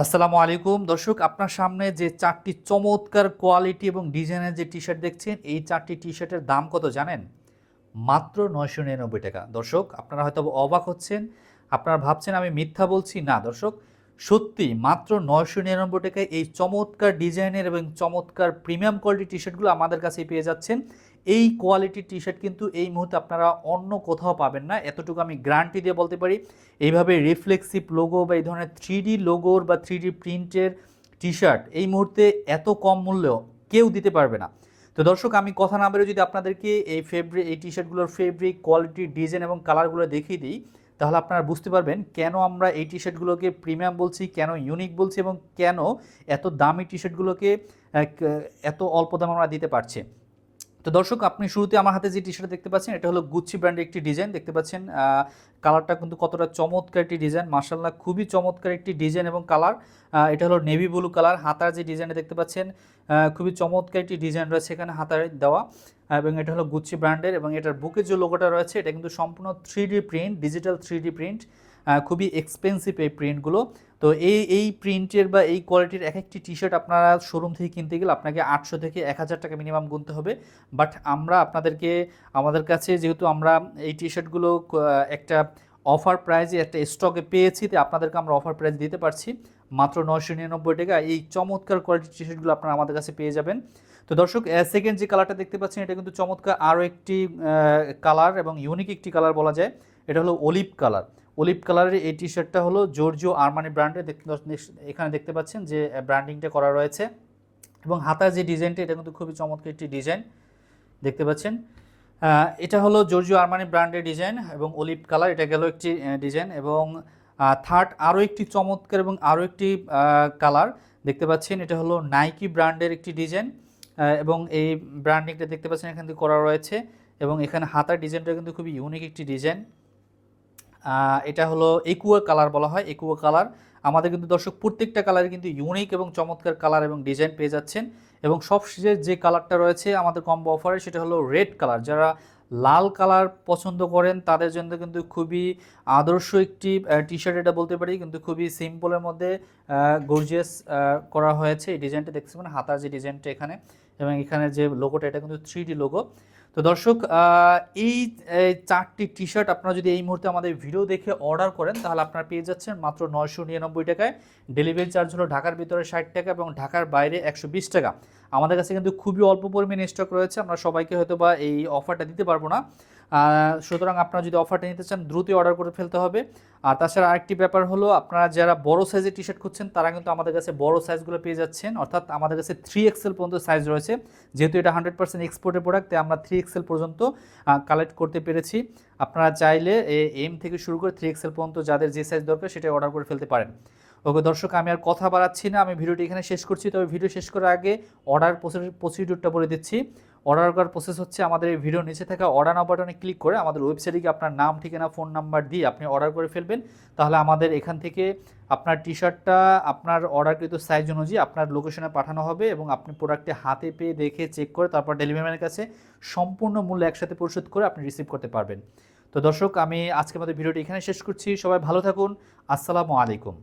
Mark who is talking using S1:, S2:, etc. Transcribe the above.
S1: আসসালামু আলাইকুম দর্শক, আপনার সামনে যে চারটি চমৎকার কোয়ালিটি এবং ডিজাইনের যে টি শার্ট দেখছেন, এই চারটি টি শার্টের দাম কত জানেন? মাত্র 999 টাকা। দর্শক, আপনারা হয়তো অবাক হচ্ছেন, আপনারা ভাবছেন আমি মিথ্যা বলছি। না দর্শক, সত্যি মাত্র 999 টাকায় এই চমৎকার ডিজাইনের এবং চমৎকার প্রিমিয়াম কোয়ালিটি টি শার্টগুলো আমাদের কাছেই পেয়ে যাচ্ছেন। এই কোয়ালিটির টি শার্ট কিন্তু এই মুহূর্তে আপনারা অন্য কোথাও পাবেন না, এতটুকু আমি গ্যারান্টি দিয়ে বলতে পারি। এইভাবে রিফ্লেক্সিভ লোগো বা এই ধরনের 3D লোগোর বা 3D প্রিন্টের টি শার্ট এই মুহূর্তে এত কম মূল্যেও কেউ দিতে পারবে না। তো দর্শক, আমি কথা না বলে যদি আপনাদেরকে এই টি শার্টগুলোর ফেব্রিক, কোয়ালিটি, ডিজাইন এবং কালারগুলো দেখিয়ে দিই, তাহলে আপনারা বুঝতে পারবেন কেন আমরা এই টি শার্টগুলোকে প্রিমিয়াম বলছি, কেন ইউনিক বলছি এবং কেন এত দামি টি শার্টগুলোকে এত অল্প দামে আমরা দিতে পারছি। তো দর্শক, আপনি শুরুতে আমার হাতে যে টি শার্ট দেখতে পাচ্ছেন, এটা হলো গুচ্ছি ব্র্যান্ডের একটি ডিজাইন। দেখতে পাচ্ছেন কালারটা কিন্তু কতটা চমৎকার একটি ডিজাইন, মার্শাল্লাহ খুবই চমৎকার একটি ডিজাইন এবং কালার। এটা হলো নেভি ব্লু কালার। হাতার যে ডিজাইনটা দেখতে পাচ্ছেন, খুবই চমৎকার একটি ডিজাইন রয়েছে এখানে হাতায় দেওয়া, এবং এটা হলো গুচ্ছি ব্র্যান্ডের। এবং এটার বুকের যে লোগোটা রয়েছে, এটা কিন্তু সম্পূর্ণ 3D print, digital 3D print. খুবই এক্সপেন্সিভ এই প্রিন্টগুলো। তো এই প্রিন্টের বা এই কোয়ালিটির এক একটি টি শার্ট আপনারা শোরুম থেকে কিনতে গেলে আপনাকে 800 থেকে 1000 টাকা মিনিমাম গুনতে হবে। বাট আমরা আপনাদেরকে, আমাদের কাছে যেহেতু আমরা এই টি শার্টগুলো একটা অফার প্রাইজে একটা স্টকে পেয়েছি, তো আপনাদেরকে আমরা অফার প্রাইস দিতে পারছি মাত্র 999 টাকা। এই চমৎকার কোয়ালিটির টি শার্টগুলো আপনারা আমাদের কাছে পেয়ে যাবেন। তো দর্শক, সেকেন্ড যে কালারটা দেখতে পাচ্ছেন, এটা কিন্তু চমৎকার আরও একটি কালার এবং ইউনিক একটি কালার বলা যায়। এটা হলো অলিভ কালার। অলিভ কালারের এই টি শার্টটা হলো জর্জিও আরমানি ব্র্যান্ডের। এখানে দেখতে পাচ্ছেন যে ব্র্যান্ডিংটা করা রয়েছে, এবং হাতার যে ডিজাইনটা, এটা কিন্তু খুবই চমৎকার একটি ডিজাইন দেখতে পাচ্ছেন। এটা হলো জর্জিও আরমানি ব্র্যান্ডের ডিজাইন এবং অলিভ কালার, এটা গেল একটি ডিজাইন। এবং থার্ড আরও একটি চমৎকার এবং আরও একটি কালার দেখতে পাচ্ছেন, এটা হলো নাইকি ব্র্যান্ডের একটি ডিজাইন। এবং এই ব্র্যান্ডিংটা দেখতে পাচ্ছেন এখান থেকে করা রয়েছে, এবং এখানে হাতার ডিজাইনটা কিন্তু খুবই ইউনিক একটি ডিজাইন। এটা হলো একুয়া কালার বলা হয়, একুয়া কালার। আমাদের কিন্তু দর্শক প্রত্যেকটা কালারে কিন্তু ইউনিক এবং চমৎকার কালার এবং ডিজাইন পেয়ে যাচ্ছেন। এবং সবশেষে যে কালারটা রয়েছে আমাদের কম্বো অফারে, সেটা হলো রেড কালার। যারা লাল কালার পছন্দ করেন তাদের জন্য কিন্তু খুবই আদর্শ একটি টি শার্ট এটা বলতে পারি, কিন্তু খুবই সিম্পলের মধ্যে গর্জিয়াস করা হয়েছে। এই ডিজাইনটা দেখতে পাবেন, হাতার যে ডিজাইনটা এখানে, এবং এখানে যে লোগোটা, এটা কিন্তু 3D লোগো। তো দর্শক, এই চারটি টি শার্ট আপনারা যদি এই মুহূর্তে আমাদের ভিডিও দেখে অর্ডার করেন, তাহলে আপনারা পেয়ে যাচ্ছেন মাত্র 999 টাকায়। ডেলিভারি চার্জ হলো ঢাকার ভিতরে 60 টাকা এবং ঢাকার বাইরে 120 টাকা। আমাদের কাছে কিন্তু খুবই অল্প পরিমাণে স্টক রয়েছে, আমরা সবাইকে হয়তো বা এই অফারটা দিতে পারবো না। সুতরাং আপনারা যদি অফারটা নিতে চান, দ্রুতই অর্ডার করে ফেলতে হবে। আর তাছাড়া আরেকটি ব্যাপার হলো, আপনারা যারা বড় সাইজের টি শার্ট খুঁজছেন, তারা কিন্তু আমাদের কাছে বড় সাইজগুলো পেয়ে যাচ্ছেন। অর্থাৎ আমাদের কাছে 3XL পর্যন্ত সাইজ রয়েছে। যেহেতু এটা 100% এক্সপোর্টের প্রোডাক্ট, তাই আমরা 3XL পর্যন্ত কালেক্ট করতে পেরেছি। আপনারা চাইলে এম থেকে শুরু করে 3XL পর্যন্ত যাদের যে সাইজ দরকার সেটা অর্ডার করে ফেলতে পারেন। ওকে দর্শক, আমি আর কথা বাড়াচ্ছি না, আমি ভিডিওটি এখানে শেষ করছি। তবে ভিডিও শেষ করার আগে অর্ডার প্রসিডিউরটা বলে দিচ্ছি। অর্ডার করার প্রসেস হচ্ছে, আমাদের এই ভিডিও নিচে থাকা অর্ডার নাও বাটনে ক্লিক করে আমাদের ওয়েবসাইটে গিয়ে আপনার নাম, ঠিকানা, ফোন নাম্বার দিয়ে আপনি অর্ডার করে ফেলবেন। তাহলে আমাদের এখান থেকে আপনার টি শার্টটা আপনার অর্ডারকৃত সাইজ অনুযায়ী আপনার লোকেশনে পাঠানো হবে, এবং আপনি প্রোডাক্টটি হাতে পেয়ে দেখে চেক করে তারপর ডেলিভারি ম্যানের কাছে সম্পূর্ণ মূল্য একসাথে পরিশোধ করে আপনি রিসিভ করতে পারবেন। তো দর্শক, আমি আজকে আমাদের ভিডিওটি এখানে শেষ করছি। সবাই ভালো থাকুন। আসসালামু আলাইকুম।